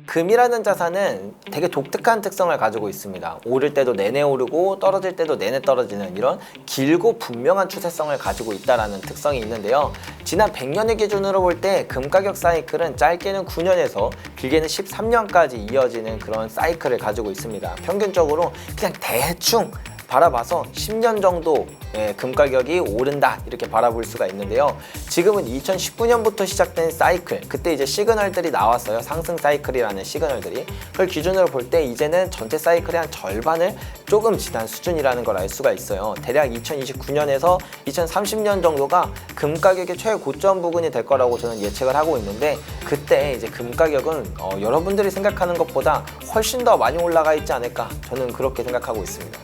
금이라는 자산은 되게 독특한 특성을 가지고 있습니다. 오를 때도 내내 오르고 떨어질 때도 내내 떨어지는 이런 길고 분명한 추세성을 가지고 있다는 특성이 있는데요. 지난 100년을 기준으로 볼 때 금 가격 사이클은 짧게는 9년에서 길게는 13년까지 이어지는 그런 사이클을 가지고 있습니다. 평균적으로 그냥 대충 바라봐서 10년 정도 금 가격이 오른다 이렇게 바라볼 수가 있는데요. 지금은 2019년부터 시작된 사이클, 그때 이제 시그널들이 나왔어요. 상승 사이클이라는 시그널들이. 그걸 기준으로 볼 때 이제는 전체 사이클의 한 절반을 조금 지난 수준이라는 걸 알 수가 있어요. 대략 2029년에서 2030년 정도가 금 가격의 최고점 부근이 될 거라고 저는 예측을 하고 있는데, 그때 이제 금 가격은 여러분들이 생각하는 것보다 훨씬 더 많이 올라가 있지 않을까, 저는 그렇게 생각하고 있습니다.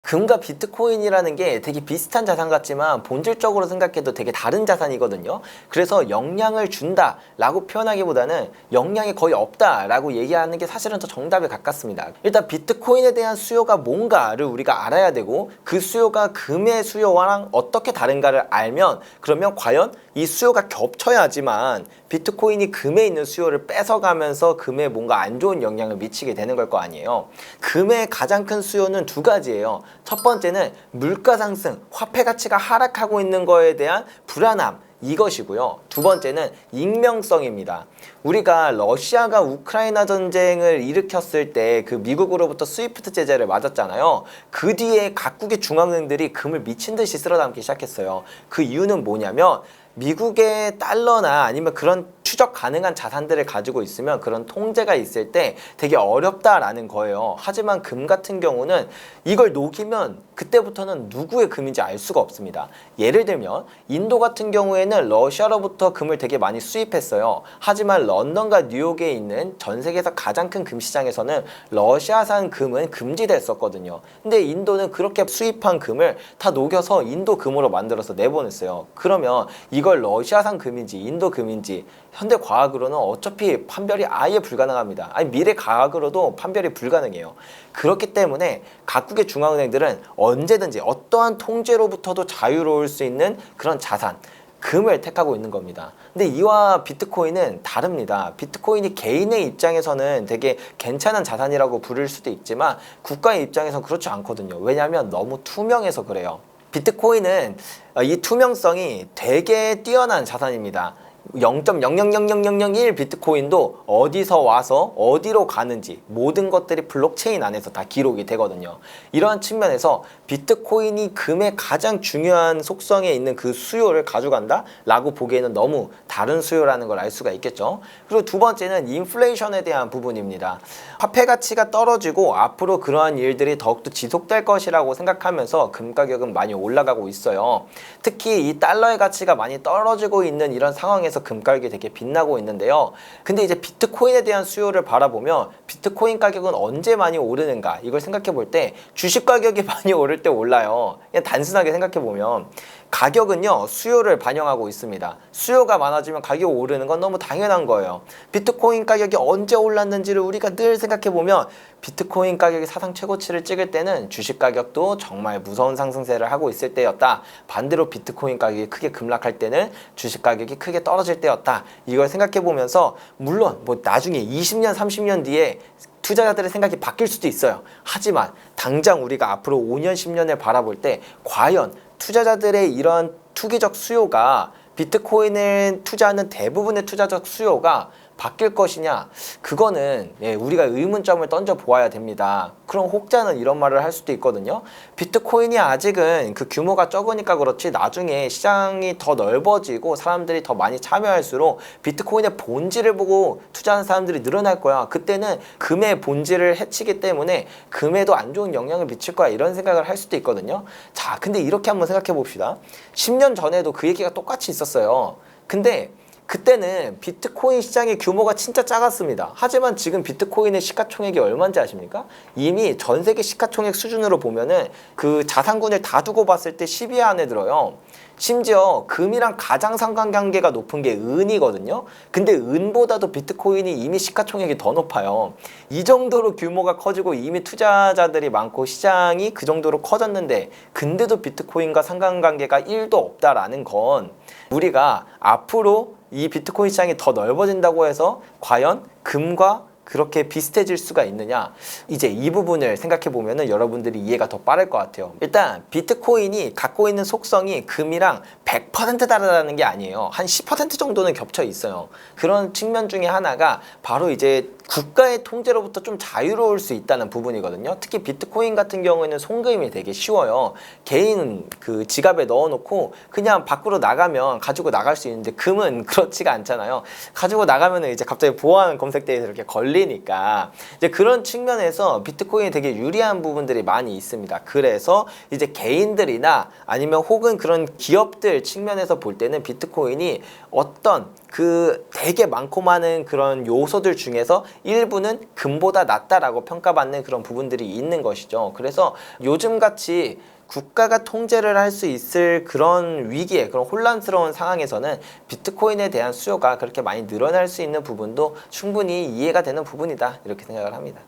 금과 비트코인이라는 게 되게 비슷한 자산 같지만 본질적으로 생각해도 되게 다른 자산이거든요. 그래서 영향을 준다 라고 표현하기보다는 영향이 거의 없다 라고 얘기하는 게 사실은 더 정답에 가깝습니다. 일단 비트코인에 대한 수요가 뭔가를 우리가 알아야 되고, 그 수요가 금의 수요랑 어떻게 다른가를 알면, 그러면 과연 이 수요가 겹쳐야지만 비트코인이 금에 있는 수요를 뺏어가면서 금에 뭔가 안 좋은 영향을 미치게 되는 걸 거 아니에요. 금의 가장 큰 수요는 두 가지예요. 첫 번째는 물가 상승, 화폐 가치가 하락하고 있는 거에 대한 불안함, 이것이고요. 두 번째는 익명성입니다. 우리가 러시아가 우크라이나 전쟁을 일으켰을 때 그 미국으로부터 스위프트 제재를 맞았잖아요. 그 뒤에 각국의 중앙은행들이 금을 미친 듯이 쓸어담기 시작했어요. 그 이유는 뭐냐면, 미국의 달러나 아니면 그런 추적 가능한 자산들을 가지고 있으면 그런 통제가 있을 때 되게 어렵다라는 거예요. 하지만 금 같은 경우는 이걸 녹이면 그때부터는 누구의 금인지 알 수가 없습니다. 예를 들면 인도 같은 경우에는 러시아로부터 금을 되게 많이 수입했어요. 하지만 런던과 뉴욕에 있는 전 세계에서 가장 큰 금 시장에서는 러시아산 금은 금지됐었거든요. 근데 인도는 그렇게 수입한 금을 다 녹여서 인도 금으로 만들어서 내보냈어요. 그러면 이걸 러시아산 금인지 인도 금인지 현대 과학으로는 어차피 판별이 아예 불가능합니다. 아니 미래 과학으로도 판별이 불가능해요. 그렇기 때문에 각국의 중앙은행들은 언제든지 어떠한 통제로부터도 자유로울 수 있는 그런 자산, 금을 택하고 있는 겁니다. 근데 이와 비트코인은 다릅니다. 비트코인이 개인의 입장에서는 되게 괜찮은 자산이라고 부를 수도 있지만 국가의 입장에서는 그렇지 않거든요. 왜냐하면 너무 투명해서 그래요. 비트코인은 이 투명성이 되게 뛰어난 자산입니다. 0.000001 비트코인도 어디서 와서 어디로 가는지 모든 것들이 블록체인 안에서 다 기록이 되거든요. 이러한 측면에서 비트코인이 금의 가장 중요한 속성에 있는 그 수요를 가져간다 라고 보기에는 너무 다른 수요라는 걸 알 수가 있겠죠. 그리고 두 번째는 인플레이션에 대한 부분입니다. 화폐 가치가 떨어지고 앞으로 그러한 일들이 더욱더 지속될 것이라고 생각하면서 금 가격은 많이 올라가고 있어요. 특히 이 달러의 가치가 많이 떨어지고 있는 이런 상황에서 금 가격이 되게 빛나고 있는데요. 근데 이제 비트코인에 대한 수요를 바라보면 비트코인 가격은 언제 많이 오르는가, 이걸 생각해 볼 때 주식 가격이 많이 오를 때 올라요. 그냥 단순하게 생각해 보면 가격은요 수요를 반영하고 있습니다. 수요가 많아지면 가격이 오르는 건 너무 당연한 거예요. 비트코인 가격이 언제 올랐는지를 우리가 늘 생각해 보면 비트코인 가격이 사상 최고치를 찍을 때는 주식 가격도 정말 무서운 상승세를 하고 있을 때였다. 반대로 비트코인 가격이 크게 급락할 때는 주식 가격이 크게 떨어질 때였다. 이걸 생각해 보면서 물론 뭐 나중에 20년 30년 뒤에 투자자들의 생각이 바뀔 수도 있어요. 하지만 당장 우리가 앞으로 5년 10년을 바라볼 때 과연 투자자들의 이런 투기적 수요가, 비트코인을 투자하는 대부분의 투자적 수요가 바뀔 것이냐, 그거는 우리가 의문점을 던져 보아야 됩니다. 그럼 혹자는 이런 말을 할 수도 있거든요. 비트코인이 아직은 그 규모가 적으니까 그렇지 나중에 시장이 더 넓어지고 사람들이 더 많이 참여할수록 비트코인의 본질을 보고 투자하는 사람들이 늘어날 거야. 그때는 금의 본질을 해치기 때문에 금에도 안 좋은 영향을 미칠 거야, 이런 생각을 할 수도 있거든요. 자, 근데 이렇게 한번 생각해 봅시다. 10년 전에도 그 얘기가 똑같이 있었어요. 근데 그때는 비트코인 시장의 규모가 진짜 작았습니다. 하지만 지금 비트코인의 시가총액이 얼마인지 아십니까? 이미 전 세계 시가총액 수준으로 보면은 그 자산군을 다 두고 봤을 때 10위 안에 들어요. 심지어 금이랑 가장 상관관계가 높은 게 은이거든요. 근데 은보다도 비트코인이 이미 시가총액이 더 높아요. 이 정도로 규모가 커지고 이미 투자자들이 많고 시장이 그 정도로 커졌는데 근데도 비트코인과 상관관계가 1도 없다라는 건 우리가 앞으로 이 비트코인 시장이 더 넓어진다고 해서 과연 금과 그렇게 비슷해질 수가 있느냐, 이제 이 부분을 생각해 보면은 여러분들이 이해가 더 빠를 것 같아요. 일단 비트코인이 갖고 있는 속성이 금이랑 100% 다르다는 게 아니에요. 한 10% 정도는 겹쳐 있어요. 그런 측면 중에 하나가 바로 이제 국가의 통제로부터 좀 자유로울 수 있다는 부분이거든요. 특히 비트코인 같은 경우에는 송금이 되게 쉬워요. 개인 그 지갑에 넣어놓고 그냥 밖으로 나가면 가지고 나갈 수 있는데 금은 그렇지가 않잖아요. 가지고 나가면 이제 갑자기 보안 검색대에서 이렇게 걸리니까 이제 그런 측면에서 비트코인이 되게 유리한 부분들이 많이 있습니다. 그래서 이제 개인들이나 아니면 혹은 그런 기업들 측면에서 볼 때는 비트코인이 어떤 그 되게 많고 많은 그런 요소들 중에서 일부는 금보다 낫다라고 평가받는 그런 부분들이 있는 것이죠. 그래서 요즘같이 국가가 통제를 할 수 있을 그런 위기에, 그런 혼란스러운 상황에서는 비트코인에 대한 수요가 그렇게 많이 늘어날 수 있는 부분도 충분히 이해가 되는 부분이다, 이렇게 생각을 합니다.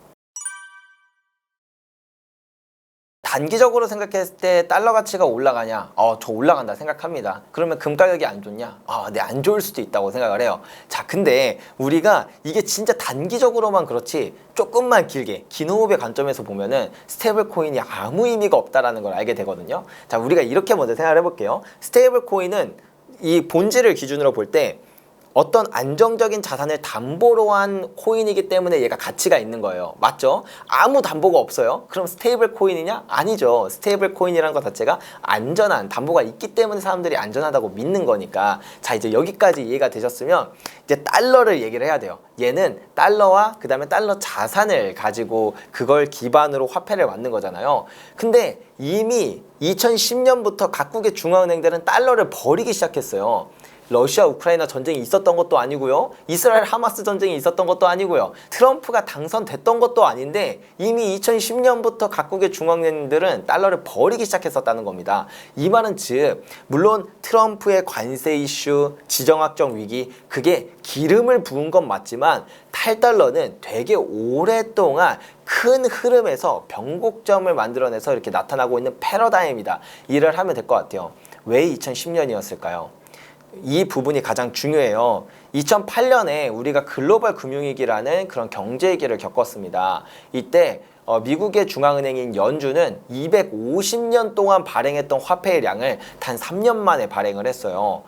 단기적으로 생각했을 때 달러 가치가 올라가냐? 저 올라간다 생각합니다. 그러면 금 가격이 안 좋냐? 네, 안 좋을 수도 있다고 생각을 해요. 자, 근데 우리가 이게 진짜 단기적으로만 그렇지 조금만 길게 긴 호흡의 관점에서 보면은 스테이블 코인이 아무 의미가 없다라는 걸 알게 되거든요. 자, 우리가 이렇게 먼저 생각을 해볼게요. 스테이블 코인은 이 본질을 기준으로 볼 때 어떤 안정적인 자산을 담보로 한 코인이기 때문에 얘가 가치가 있는 거예요. 맞죠? 아무 담보가 없어요. 그럼 스테이블 코인이냐? 아니죠. 스테이블 코인이라는 것 자체가 안전한 담보가 있기 때문에 사람들이 안전하다고 믿는 거니까. 자, 이제 여기까지 이해가 되셨으면 이제 달러를 얘기를 해야 돼요. 얘는 달러와 그 다음에 달러 자산을 가지고 그걸 기반으로 화폐를 만든 거잖아요. 근데 이미 2010년부터 각국의 중앙은행들은 달러를 버리기 시작했어요. 러시아 우크라이나 전쟁이 있었던 것도 아니고요. 이스라엘 하마스 전쟁이 있었던 것도 아니고요. 트럼프가 당선됐던 것도 아닌데 이미 2010년부터 각국의 중앙은행들은 달러를 버리기 시작했었다는 겁니다. 이 말은 즉 물론 트럼프의 관세 이슈, 지정학적 위기, 그게 기름을 부은 건 맞지만 탈달러는 되게 오랫동안 큰 흐름에서 변곡점을 만들어내서 이렇게 나타나고 있는 패러다임이다. 이해를 하면 될 것 같아요. 왜 2010년이었을까요? 이 부분이 가장 중요해요. 2008년에 우리가 글로벌 금융위기라는 그런 경제위기를 겪었습니다. 이때 미국의 중앙은행인 연준은 250년 동안 발행했던 화폐의 양을 단 3년 만에 발행을 했어요.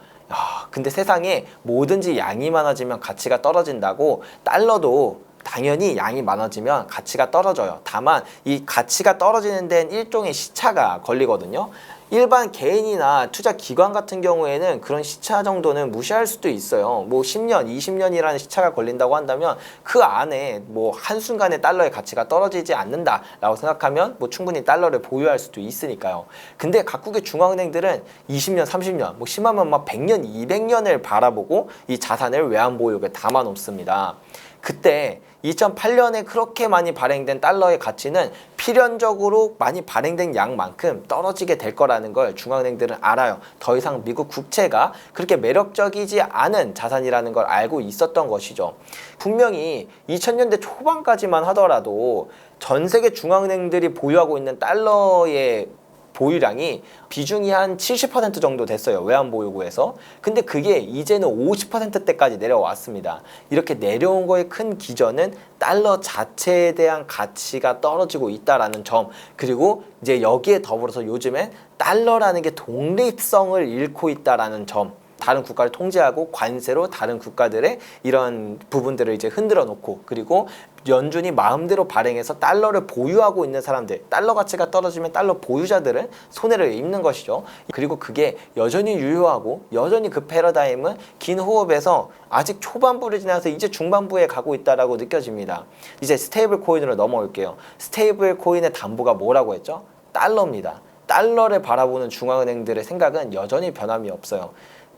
근데 세상에 뭐든지 양이 많아지면 가치가 떨어진다고 달러도 당연히 양이 많아지면 가치가 떨어져요. 다만 이 가치가 떨어지는 데는 일종의 시차가 걸리거든요. 일반 개인이나 투자 기관 같은 경우에는 그런 시차 정도는 무시할 수도 있어요. 뭐 10년, 20년이라는 시차가 걸린다고 한다면 그 안에 뭐 한순간에 달러의 가치가 떨어지지 않는다라고 생각하면 뭐 충분히 달러를 보유할 수도 있으니까요. 근데 각국의 중앙은행들은 20년, 30년, 뭐 심하면 막 100년, 200년을 바라보고 이 자산을 외환보유고에 담아 놓습니다. 그때 2008년에 그렇게 많이 발행된 달러의 가치는 필연적으로 많이 발행된 양만큼 떨어지게 될 거라는 걸 중앙은행들은 알아요. 더 이상 미국 국채가 그렇게 매력적이지 않은 자산이라는 걸 알고 있었던 것이죠. 분명히 2000년대 초반까지만 하더라도 전 세계 중앙은행들이 보유하고 있는 달러의 보유량이 비중이 한 70% 정도 됐어요. 외환보유고에서. 근데 그게 이제는 50%대까지 내려왔습니다. 이렇게 내려온 거의 큰 기전은 달러 자체에 대한 가치가 떨어지고 있다라는 점, 그리고 이제 여기에 더불어서 요즘엔 달러라는 게 독립성을 잃고 있다라는 점, 다른 국가를 통제하고 관세로 다른 국가들의 이런 부분들을 이제 흔들어 놓고, 그리고 연준이 마음대로 발행해서 달러를 보유하고 있는 사람들, 달러 가치가 떨어지면 달러 보유자들은 손해를 입는 것이죠. 그리고 그게 여전히 유효하고 여전히 그 패러다임은 긴 호흡에서 아직 초반부를 지나서 이제 중반부에 가고 있다라고 느껴집니다. 이제 스테이블 코인으로 넘어올게요. 스테이블 코인의 담보가 뭐라고 했죠? 달러입니다. 달러를 바라보는 중앙은행들의 생각은 여전히 변함이 없어요.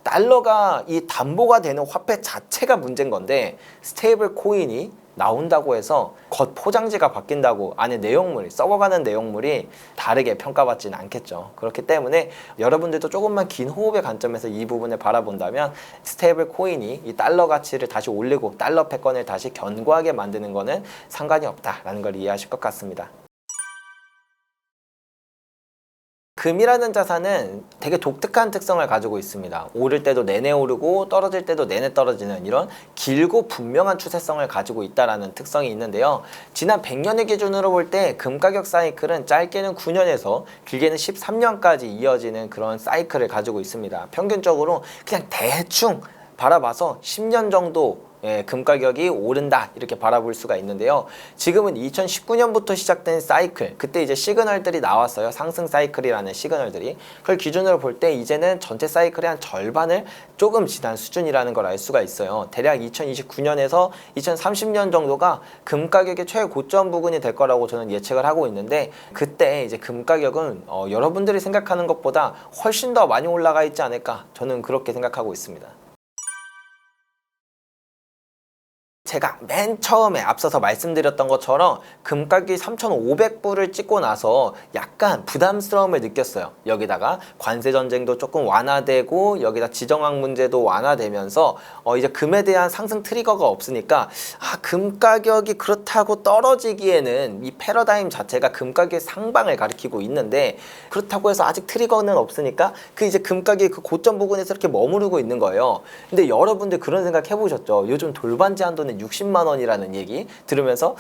달러가 이 담보가 되는 화폐 자체가 문제인 건데 스테이블 코인이 나온다고 해서 겉 포장지가 바뀐다고 안에 내용물이 썩어가는 내용물이 다르게 평가받지는 않겠죠. 그렇기 때문에 여러분들도 조금만 긴 호흡의 관점에서 이 부분을 바라본다면 스테이블 코인이 이 달러 가치를 다시 올리고 달러 패권을 다시 견고하게 만드는 거는 상관이 없다라는 걸 이해하실 것 같습니다. 금이라는 자산은 되게 독특한 특성을 가지고 있습니다. 오를 때도 내내 오르고 떨어질 때도 내내 떨어지는 이런 길고 분명한 추세성을 가지고 있다는 특성이 있는데요. 지난 100년을 기준으로 볼 때 금 가격 사이클은 짧게는 9년에서 길게는 13년까지 이어지는 그런 사이클을 가지고 있습니다. 평균적으로 그냥 대충 바라봐서 10년 정도 금 가격이 오른다 이렇게 바라볼 수가 있는데요. 지금은 2019년부터 시작된 사이클, 그때 이제 시그널들이 나왔어요. 상승 사이클이라는 시그널들이. 그걸 기준으로 볼 때 이제는 전체 사이클의 한 절반을 조금 지난 수준이라는 걸 알 수가 있어요. 대략 2029년에서 2030년 정도가 금 가격의 최고점 부근이 될 거라고 저는 예측을 하고 있는데, 그때 이제 금 가격은 여러분들이 생각하는 것보다 훨씬 더 많이 올라가 있지 않을까, 저는 그렇게 생각하고 있습니다. 제가 맨 처음에 앞서서 말씀드렸던 것처럼 금 가격이 3,500불을 찍고 나서 약간 부담스러움을 느꼈어요. 여기다가 관세 전쟁도 조금 완화되고 여기다 지정학 문제도 완화되면서 이제 금에 대한 상승 트리거가 없으니까 금 가격이 그렇다고 떨어지기에는 이 패러다임 자체가 금 가격의 상방을 가리키고 있는데, 그렇다고 해서 아직 트리거는 없으니까 이제 금 가격이 그 고점 부근에서 이렇게 머무르고 있는 거예요. 근데 여러분들 그런 생각 해보셨죠? 요즘 돌반지 한도는 60만 원이라는 얘기 들으면서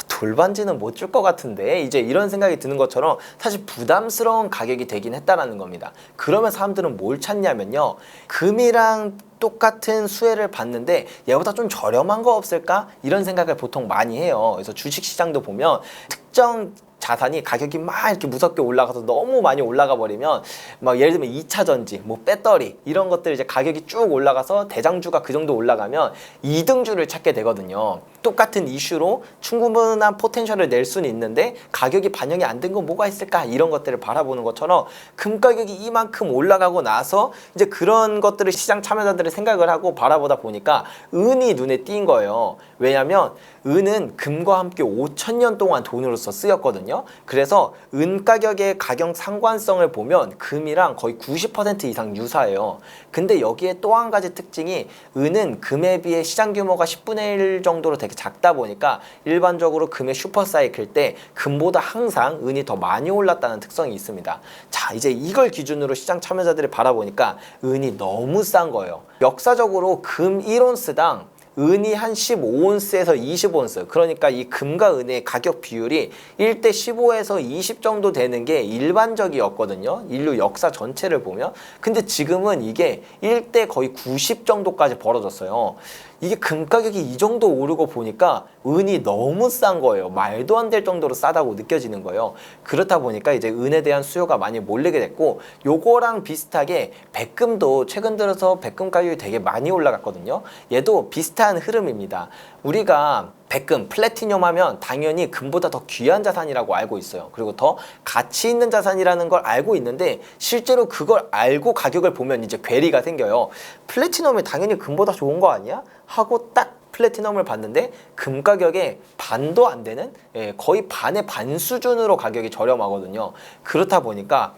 돌반지는 못 줄 것 같은데, 이제 이런 생각이 드는 것처럼 사실 부담스러운 가격이 되긴 했다라는 겁니다. 그러면 사람들은 뭘 찾냐면요, 금이랑 똑같은 수혜를 받는데 얘보다 좀 저렴한 거 없을까? 이런 생각을 보통 많이 해요. 그래서 주식시장도 보면 특정 자산이 가격이 막 이렇게 무섭게 올라가서 너무 많이 올라가 버리면, 막 예를 들면 2차 전지, 뭐 배터리 이런 것들 이제 가격이 쭉 올라가서 대장주가 그 정도 올라가면 2등주를 찾게 되거든요. 똑같은 이슈로 충분한 포텐셜을 낼 수는 있는데 가격이 반영이 안 된 건 뭐가 있을까, 이런 것들을 바라보는 것처럼 금 가격이 이만큼 올라가고 나서 이제 그런 것들을 시장 참여자들이 생각을 하고 바라보다 보니까 은이 눈에 띈 거예요. 왜냐하면 은은 금과 함께 5,000년 동안 돈으로서 쓰였거든요. 그래서 은 가격의 가격 상관성을 보면 금이랑 거의 90% 이상 유사해요. 근데 여기에 또 한 가지 특징이, 은은 금에 비해 시장 규모가 10분의 1 정도로 되게 작다 보니까 일반적으로 금의 슈퍼사이클 때 금보다 항상 은이 더 많이 올랐다는 특성이 있습니다. 자, 이제 이걸 기준으로 시장 참여자들이 바라보니까 은이 너무 싼 거예요. 역사적으로 금 1온스당 은이 한 15온스에서 20온스, 그러니까 이 금과 은의 가격 비율이 1대 15에서 20 정도 되는 게 일반적이었거든요. 인류 역사 전체를 보면. 근데 지금은 이게 1대 거의 90 정도까지 벌어졌어요. 이게 금 가격이 이 정도 오르고 보니까 은이 너무 싼 거예요. 말도 안 될 정도로 싸다고 느껴지는 거예요. 그렇다 보니까 이제 은에 대한 수요가 많이 몰리게 됐고, 요거랑 비슷하게 백금도 최근 들어서 백금 가격이 되게 많이 올라갔거든요. 얘도 비슷한 흐름입니다. 우리가 백금, 플래티늄 하면 당연히 금보다 더 귀한 자산이라고 알고 있어요. 그리고 더 가치 있는 자산이라는 걸 알고 있는데, 실제로 그걸 알고 가격을 보면 이제 괴리가 생겨요. 플래티넘이 당연히 금보다 좋은 거 아니야? 하고 딱 플래티넘을 봤는데 금 가격의 반도 안 되는, 거의 반의 반 수준으로 가격이 저렴하거든요. 그렇다 보니까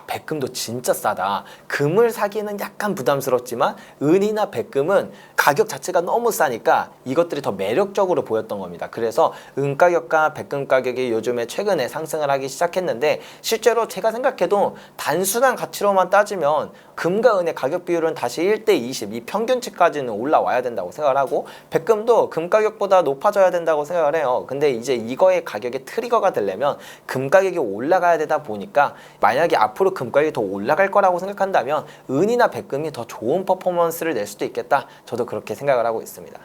백금도 진짜 싸다. 금을 사기는 약간 부담스럽지만 은이나 백금은 가격 자체가 너무 싸니까 이것들이 더 매력적으로 보였던 겁니다. 그래서 은 가격과 백금 가격이 요즘에 최근에 상승을 하기 시작했는데, 실제로 제가 생각해도 단순한 가치로만 따지면 금과 은의 가격 비율은 다시 1대 20, 이 평균치까지는 올라와야 된다고 생각을 하고, 백금도 금 가격보다 높아져야 된다고 생각을 해요. 근데 이제 이거의 가격의 트리거가 되려면 금 가격이 올라가야 되다 보니까, 만약에 앞으로 금 가격이 더 올라갈 거라고 생각한다면 은이나 백금이 더 좋은 퍼포먼스를 낼 수도 있겠다. 저도 그렇게 생각을 하고 있습니다.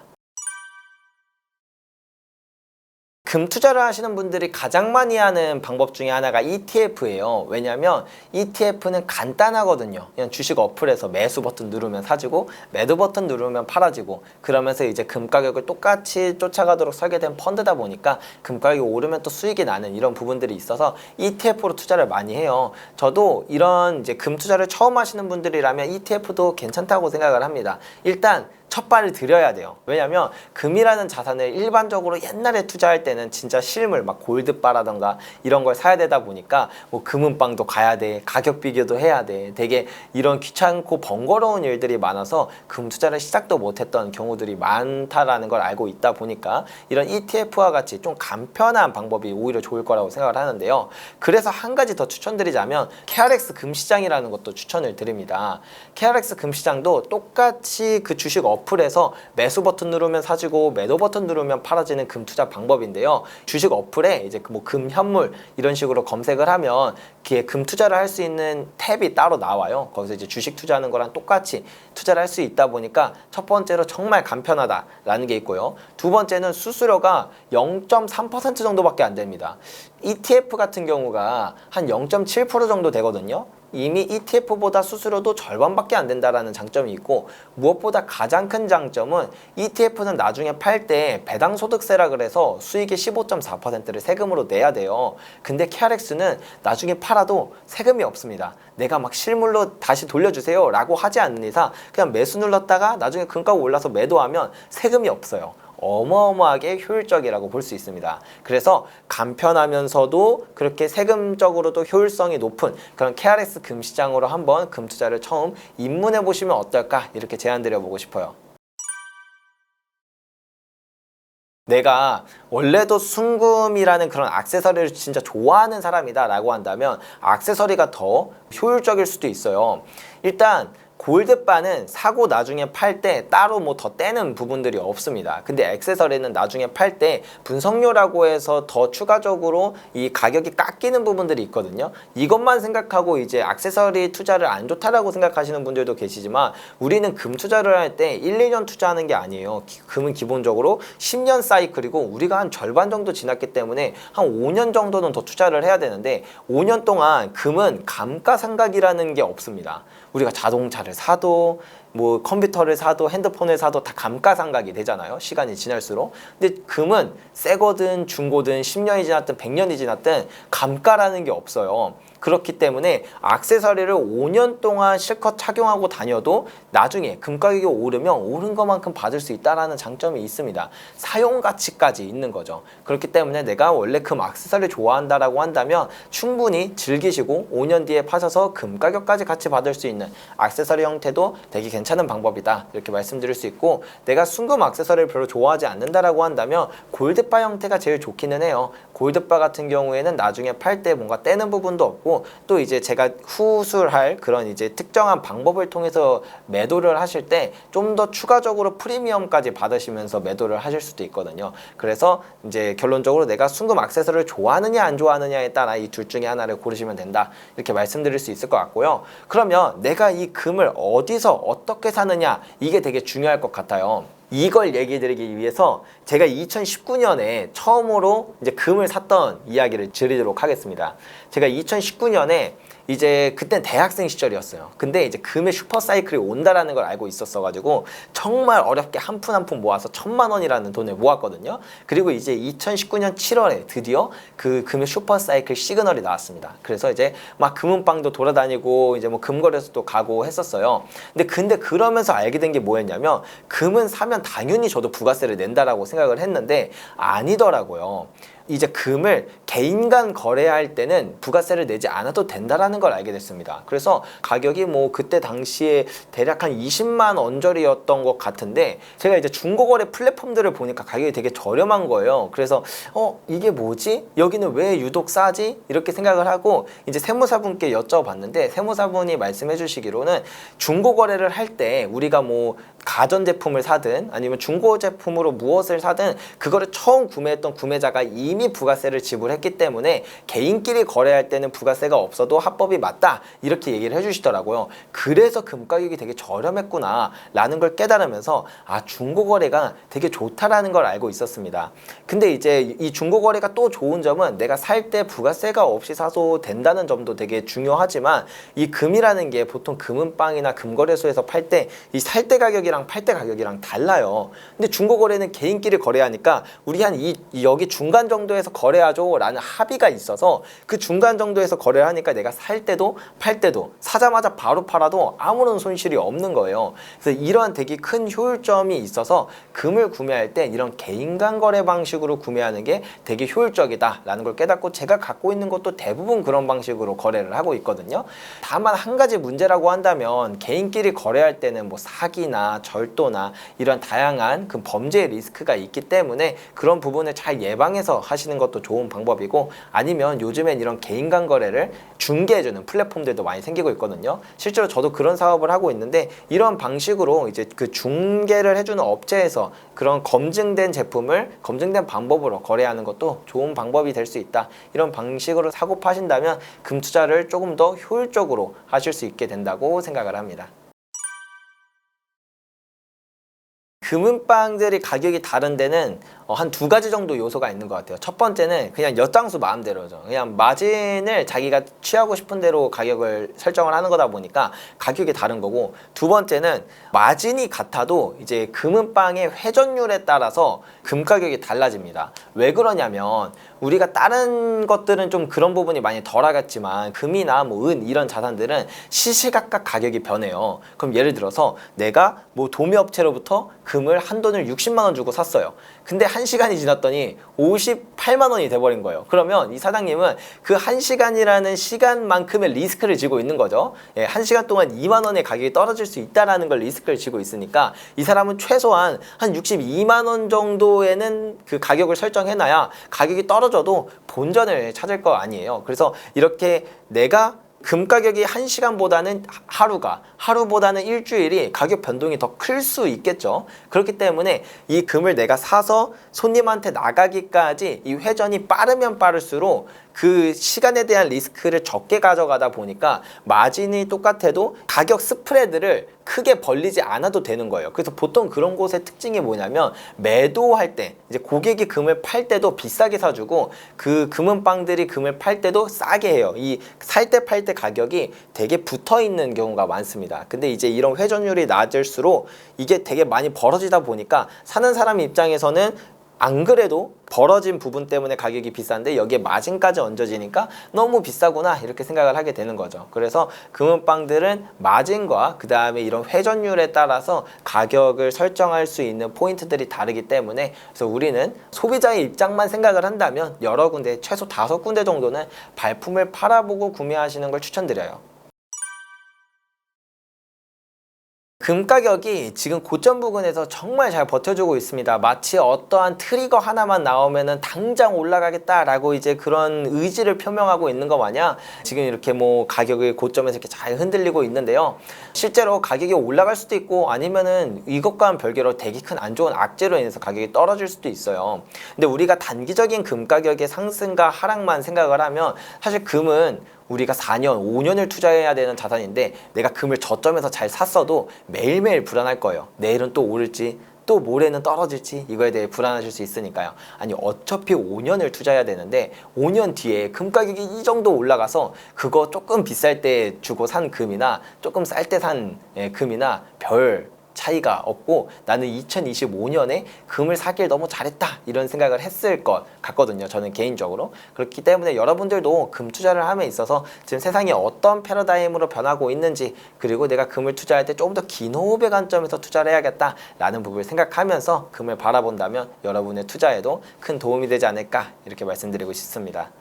금 투자를 하시는 분들이 가장 많이 하는 방법 중에 하나가 ETF예요. 왜냐하면 ETF는 간단하거든요. 그냥 주식 어플에서 매수 버튼 누르면 사지고 매도 버튼 누르면 팔아지고, 그러면서 이제 금 가격을 똑같이 쫓아가도록 설계된 펀드다 보니까 금 가격이 오르면 또 수익이 나는 이런 부분들이 있어서 ETF로 투자를 많이 해요. 저도 이런 이제 금 투자를 처음 하시는 분들이라면 ETF도 괜찮다고 생각을 합니다. 일단 첫 발을 들여야 돼요. 왜냐면 금이라는 자산을 일반적으로 옛날에 투자할 때는 진짜 실물 막 골드바라던가 이런 걸 사야 되다 보니까 뭐 금은방도 가야 돼, 가격 비교도 해야 돼, 되게 이런 귀찮고 번거로운 일들이 많아서 금 투자를 시작도 못했던 경우들이 많다라는 걸 알고 있다 보니까 이런 ETF와 같이 좀 간편한 방법이 오히려 좋을 거라고 생각을 하는데요. 그래서 한 가지 더 추천드리자면 KRX 금시장이라는 것도 추천을 드립니다. KRX 금시장도 똑같이 그 주식 어플에서 매수 버튼 누르면 사지고 매도 버튼 누르면 팔아지는 금 투자 방법인데요. 주식 어플에 이제 뭐 금 현물 이런 식으로 검색을 하면 기에 금 투자를 할 수 있는 탭이 따로 나와요. 거기서 이제 주식 투자하는 거랑 똑같이 투자를 할 수 있다 보니까 첫 번째로 정말 간편하다라는 게 있고요. 두 번째는 수수료가 0.3% 정도밖에 안 됩니다. ETF 같은 경우가 한 0.7% 정도 되거든요. 이미 ETF보다 수수료도 절반밖에 안 된다라는 장점이 있고, 무엇보다 가장 큰 장점은 ETF는 나중에 팔 때 배당소득세라 그래서 수익의 15.4%를 세금으로 내야 돼요. 근데 KRX는 나중에 팔아도 세금이 없습니다. 내가 막 실물로 다시 돌려주세요 라고 하지 않는 이상 그냥 매수 눌렀다가 나중에 금가가 올라서 매도하면 세금이 없어요. 어마어마하게 효율적이라고 볼 수 있습니다. 그래서 간편하면서도 그렇게 세금적으로도 효율성이 높은 그런 KRX 금시장으로 한번 금 투자를 처음 입문해 보시면 어떨까, 이렇게 제안 드려보고 싶어요. 내가 원래도 순금이라는 그런 액세서리를 진짜 좋아하는 사람이다 라고 한다면 액세서리가 더 효율적일 수도 있어요. 일단 골드바는 사고 나중에 팔 때 따로 뭐 더 떼는 부분들이 없습니다. 근데 액세서리는 나중에 팔 때 분석료라고 해서 더 추가적으로 이 가격이 깎이는 부분들이 있거든요. 이것만 생각하고 이제 액세서리 투자를 안 좋다라고 생각하시는 분들도 계시지만, 우리는 금 투자를 할 때 1, 2년 투자하는 게 아니에요. 금은 기본적으로 10년 사이클이고 우리가 한 절반 정도 지났기 때문에 한 5년 정도는 더 투자를 해야 되는데, 5년 동안 금은 감가상각이라는 게 없습니다. 우리가 자동차를 사도 뭐 컴퓨터를 사도 핸드폰을 사도 다 감가상각이 되잖아요, 시간이 지날수록. 근데 금은 새거든 중고든 10년이 지났든 100년이 지났든 감가라는 게 없어요. 그렇기 때문에 액세서리를 5년 동안 실컷 착용하고 다녀도 나중에 금 가격이 오르면 오른 것만큼 받을 수 있다는 장점이 있습니다. 사용 가치까지 있는 거죠. 그렇기 때문에 내가 원래 금 액세서리 좋아한다라고 한다면 충분히 즐기시고 5년 뒤에 파셔서 금 가격까지 같이 받을 수 있는 액세서리 형태도 되게 괜찮은 방법이다, 이렇게 말씀드릴 수 있고, 내가 순금 액세서리를 별로 좋아하지 않는다라고 한다면 골드바 형태가 제일 좋기는 해요. 골드바 같은 경우에는 나중에 팔 때 뭔가 떼는 부분도 없고, 또 이제 제가 후술할 그런 이제 특정한 방법을 통해서 매도를 하실 때 좀 더 추가적으로 프리미엄까지 받으시면서 매도를 하실 수도 있거든요. 그래서 이제 결론적으로 내가 순금 액세서리를 좋아하느냐 안 좋아하느냐에 따라 이 둘 중에 하나를 고르시면 된다, 이렇게 말씀드릴 수 있을 것 같고요. 그러면 내가 이 금을 어디서 어떻게 사느냐, 이게 되게 중요할 것 같아요. 이걸 얘기 드리기 위해서 제가 2019년에 처음으로 이제 금을 샀던 이야기를 드리도록 하겠습니다. 제가 2019년에 이제 그땐 대학생 시절이었어요. 근데 이제 금의 슈퍼사이클이 온다라는 걸 알고 있었어가지고 정말 어렵게 한 푼 한 푼 모아서 1,000만 원이라는 돈을 모았거든요. 그리고 이제 2019년 7월에 드디어 그 금의 슈퍼사이클 시그널이 나왔습니다. 그래서 이제 막 금은방도 돌아다니고 이제 뭐 금거래소도 가고 했었어요. 근데 그러면서 알게 된 게 뭐였냐면, 금은 사면 당연히 저도 부가세를 낸다라고 생각을 했는데 아니더라고요. 이제 금을 개인 간 거래할 때는 부가세를 내지 않아도 된다라는 걸 알게 됐습니다. 그래서 가격이 뭐 그때 당시에 대략 한 20만 언저리였던 것 같은데, 제가 이제 중고거래 플랫폼들을 보니까 가격이 되게 저렴한 거예요. 그래서 이게 뭐지? 여기는 왜 유독 싸지? 이렇게 생각을 하고 이제 세무사분께 여쭤봤는데, 세무사분이 말씀해 주시기로는 중고거래를 할 때 우리가 뭐 가전제품을 사든 아니면 중고제품으로 무엇을 사든 그거를 처음 구매했던 구매자가 이미 부가세를 지불했기 했기 때문에 개인끼리 거래할 때는 부가세가 없어도 합법이 맞다 이렇게 얘기를 해주시더라고요. 그래서 금 가격이 되게 저렴했구나 라는 걸 깨달으면서 아, 중고거래가 되게 좋다라는 걸 알고 있었습니다. 근데 이제 이 중고거래가 또 좋은 점은 내가 살 때 부가세가 없이 사도 된다는 점도 되게 중요하지만 이 금이라는 게 보통 금은방이나 금거래소에서 팔 때 이 살 때 가격이랑 팔 때 가격이랑 달라요. 근데 중고거래는 개인끼리 거래하니까 우리 한 여기 중간 정도에서 거래하죠 라는 합의가 있어서 그 중간 정도에서 거래를 하니까 내가 살 때도 팔 때도 사자마자 바로 팔아도 아무런 손실이 없는 거예요. 그래서 이러한 되게 큰 효율점이 있어서 금을 구매할 때 이런 개인 간 거래 방식으로 구매하는 게 되게 효율적이다라는 걸 깨닫고 제가 갖고 있는 것도 대부분 그런 방식으로 거래를 하고 있거든요. 다만 한 가지 문제라고 한다면 개인끼리 거래할 때는 뭐 사기나 절도나 이런 다양한 그 범죄 리스크가 있기 때문에 그런 부분을 잘 예방해서 하시는 것도 좋은 방법이고, 아니면 요즘엔 이런 개인 간 거래를 중개해주는 플랫폼들도 많이 생기고 있거든요. 실제로 저도 그런 사업을 하고 있는데 이런 방식으로 이제 그 중개를 해주는 업체에서 그런 검증된 제품을 검증된 방법으로 거래하는 것도 좋은 방법이 될 수 있다. 이런 방식으로 사고 파신다면 금 투자를 조금 더 효율적으로 하실 수 있게 된다고 생각을 합니다. 금은방들이 가격이 다른 데는 한 두 가지 정도 요소가 있는 것 같아요. 첫 번째는 그냥 엿장수 마음대로죠. 그냥 마진을 자기가 취하고 싶은 대로 가격을 설정을 하는 거다 보니까 가격이 다른 거고, 두 번째는 마진이 같아도 이제 금은방의 회전율에 따라서 금 가격이 달라집니다. 왜 그러냐면 우리가 다른 것들은 좀 그런 부분이 많이 덜하겠지만 금이나 뭐 은 이런 자산들은 시시각각 가격이 변해요. 그럼 예를 들어서 내가 뭐 도매업체로부터 금을 한 돈을 60만 원 주고 샀어요. 근데 1시간이 지났더니 58만 원이 돼버린 거예요. 그러면 이 사장님은 그 1시간이라는 시간만큼의 리스크를 지고 있는 거죠. 1시간 동안 2만 원의 가격이 떨어질 수 있다는 걸 리스크를 지고 있으니까 이 사람은 최소한 한 62만 원 정도에는 그 가격을 설정해놔야 가격이 떨어져도 본전을 찾을 거 아니에요. 그래서 이렇게 내가 금 가격이 1시간보다는 하루보다는 일주일이 가격 변동이 더 클 수 있겠죠. 그렇기 때문에 이 금을 내가 사서 손님한테 나가기까지 이 회전이 빠르면 빠를수록 그 시간에 대한 리스크를 적게 가져가다 보니까 마진이 똑같아도 가격 스프레드를 크게 벌리지 않아도 되는 거예요. 그래서 보통 그런 곳의 특징이 뭐냐면 매도할 때 이제 고객이 금을 팔 때도 비싸게 사주고 그 금은방들이 금을 팔 때도 싸게 해요. 이 살 때 팔 때 가격이 되게 붙어 있는 경우가 많습니다. 근데 이제 이런 회전율이 낮을수록 이게 되게 많이 벌어지다 보니까 사는 사람 입장에서는 안 그래도 벌어진 부분 때문에 가격이 비싼데 여기에 마진까지 얹어지니까 너무 비싸구나 이렇게 생각을 하게 되는 거죠. 그래서 금은방들은 마진과 그 다음에 이런 회전율에 따라서 가격을 설정할 수 있는 포인트들이 다르기 때문에, 그래서 우리는 소비자의 입장만 생각을 한다면 여러 군데, 최소 5군데 정도는 발품을 팔아보고 구매하시는 걸 추천드려요. 금 가격이 지금 고점 부근에서 정말 잘 버텨주고 있습니다. 마치 어떠한 트리거 하나만 나오면은 당장 올라가겠다라고 이제 그런 의지를 표명하고 있는 것 마냥 지금 이렇게 뭐 가격이 고점에서 이렇게 잘 흔들리고 있는데요. 실제로 가격이 올라갈 수도 있고 아니면은 이것과는 별개로 되게 큰 안 좋은 악재로 인해서 가격이 떨어질 수도 있어요. 근데 우리가 단기적인 금 가격의 상승과 하락만 생각을 하면 사실 금은 우리가 4년, 5년을 투자해야 되는 자산인데 내가 금을 저점에서 잘 샀어도 매일매일 불안할 거예요. 내일은 또 오를지, 또 모레는 떨어질지 이거에 대해 불안하실 수 있으니까요. 아니 어차피 5년을 투자해야 되는데 5년 뒤에 금 가격이 이 정도 올라가서 그거 조금 비쌀 때 주고 산 금이나 조금 쌀 때 산 금이나 별 차이가 없고 나는 2025년에 금을 사길 너무 잘했다 이런 생각을 했을 것 같거든요. 저는 개인적으로. 그렇기 때문에 여러분들도 금 투자를 함에 있어서 지금 세상이 어떤 패러다임으로 변하고 있는지, 그리고 내가 금을 투자할 때 조금 더 긴 호흡의 관점에서 투자를 해야겠다라는 부분을 생각하면서 금을 바라본다면 여러분의 투자에도 큰 도움이 되지 않을까 이렇게 말씀드리고 싶습니다.